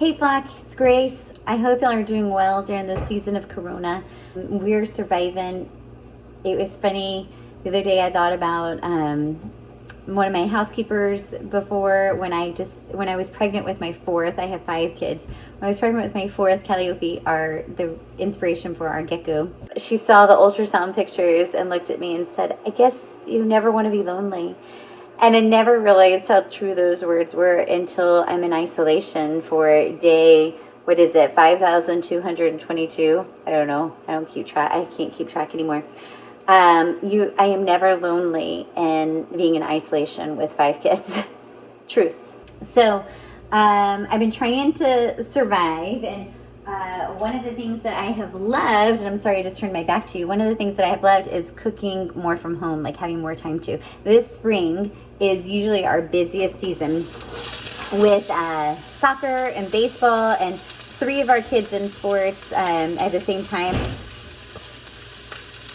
Hey Flock, it's Grace. I hope y'all are doing well during this season of Corona. We're surviving. It was funny, the other day I thought about one of my housekeepers before when I was pregnant with my fourth. I have 5 kids. When I was pregnant with my fourth, Calliope, are the inspiration for our gecko. She saw the ultrasound pictures and looked at me and said, I guess you never want to be lonely. And I never realized how true those words were until I'm in isolation for day, 5,222? I don't know. I can't keep track anymore. I am never lonely in being in isolation with 5 kids. Truth. So, I've been trying to survive, and one of the things that I have loved, and I'm sorry I just turned my back to you, one of the things that I have loved is cooking more from home, like having more time to. This spring is usually our busiest season with soccer and baseball, and 3 of our kids in sports at the same time.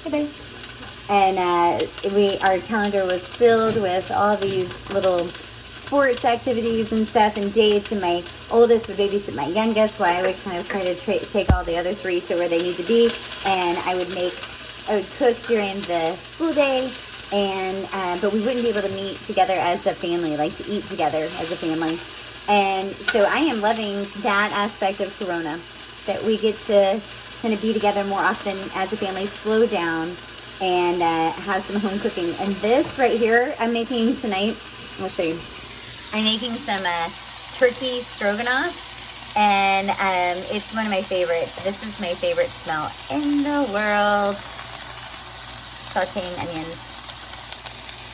Hey, babe. And our calendar was filled with all these little sports activities and stuff and dates, and my oldest would babysit my youngest while I would kind of try to take all the other 3 to where they need to be. And I would cook during the school day, and but we wouldn't be able to meet together as a family, like to eat together as a family. And so I am loving that aspect of Corona, that we get to kind of be together more often as a family, slow down, and have some home cooking. And this right here I'm making tonight, I'll show you. I'm making some turkey stroganoff, and it's one of my favorites. This is my favorite smell in the world. Sauteing onions.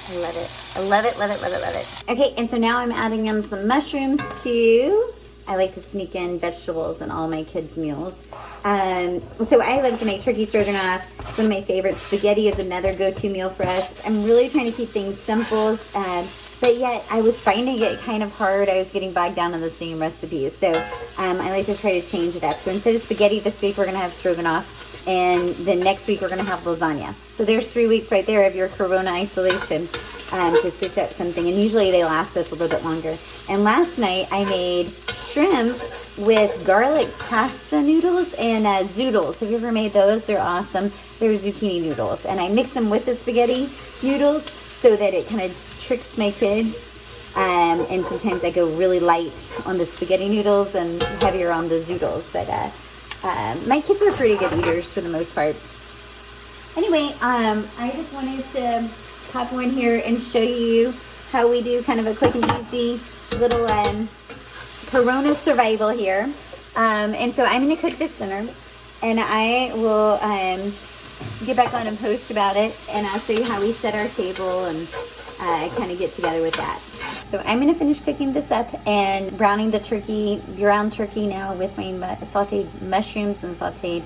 I love it. I love it, love it, love it, love it. Okay, and so now I'm adding in some mushrooms too. I like to sneak in vegetables in all my kids' meals. So I love to make turkey stroganoff. It's one of my favorites. Spaghetti is another go-to meal for us. I'm really trying to keep things simple, but yet I was finding it kind of hard. I was getting bogged down in the same recipes. So I like to try to change it up. So instead of spaghetti this week, we're going to have stroganoff. And then next week, we're going to have lasagna. So there's 3 weeks right there of your Corona isolation to switch up something. And usually they last us a little bit longer. And last night, I made shrimp with garlic pasta noodles and zoodles. Have you ever made those? They're awesome. They're zucchini noodles. And I mix them with the spaghetti noodles so that it kind of tricks my kids. And sometimes I go really light on the spaghetti noodles and heavier on the zoodles. But my kids are pretty good eaters for the most part. Anyway, I just wanted to pop one here and show you how we do kind of a quick and easy little Corona survival here. And so I'm going to cook this dinner, and I will get back on and post about it, and I'll show you how we set our table and kind of get together with that. So I'm going to finish cooking this up and browning the ground turkey now with my sauteed mushrooms and sauteed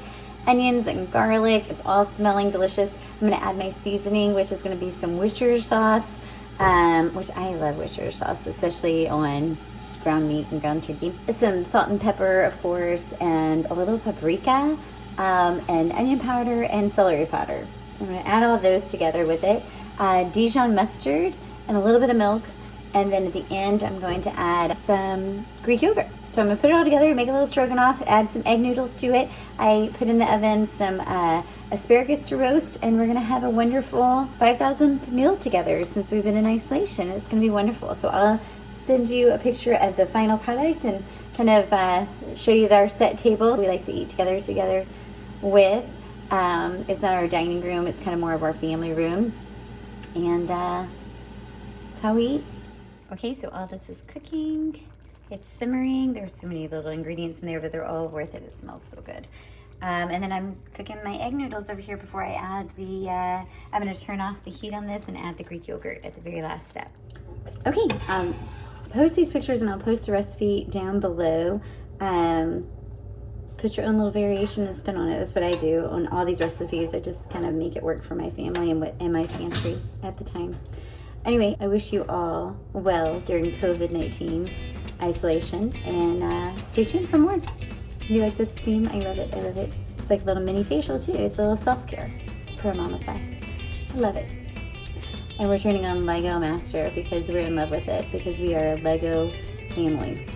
onions and garlic. It's all smelling delicious. I'm going to add my seasoning, which is going to be some Worcestershire sauce, which I love Worcestershire sauce, especially on ground meat and ground turkey. Some salt and pepper, of course, and a little paprika, and onion powder and celery powder. I'm going to add all those together with it. Dijon mustard and a little bit of milk. And then at the end, I'm going to add some Greek yogurt. So I'm going to put it all together, make a little stroganoff, add some egg noodles to it. I put in the oven some asparagus to roast, and we're going to have a wonderful 5,000th meal together since we've been in isolation. It's going to be wonderful. So I'll send you a picture of the final product and kind of show you our set table. We like to eat together with. It's not our dining room. It's kind of more of our family room. And that's how we eat. Okay, so all this is cooking. It's simmering. There's so many little ingredients in there, but they're all worth it. It smells so good. And then I'm cooking my egg noodles over here before I add I'm going to turn off the heat on this and add the Greek yogurt at the very last step. Okay, post these pictures and I'll post a recipe down below. Put your own little variation and spin on it. That's what I do on all these recipes. I just kind of make it work for my family and in my pantry at the time. Anyway, I wish you all well during COVID-19 isolation, and stay tuned for more. You like this steam? I love it. I love it. It's like a little mini facial too. It's a little self-care for a mamify. I love it. And we're turning on Lego Master because we're in love with it, because we are a Lego family.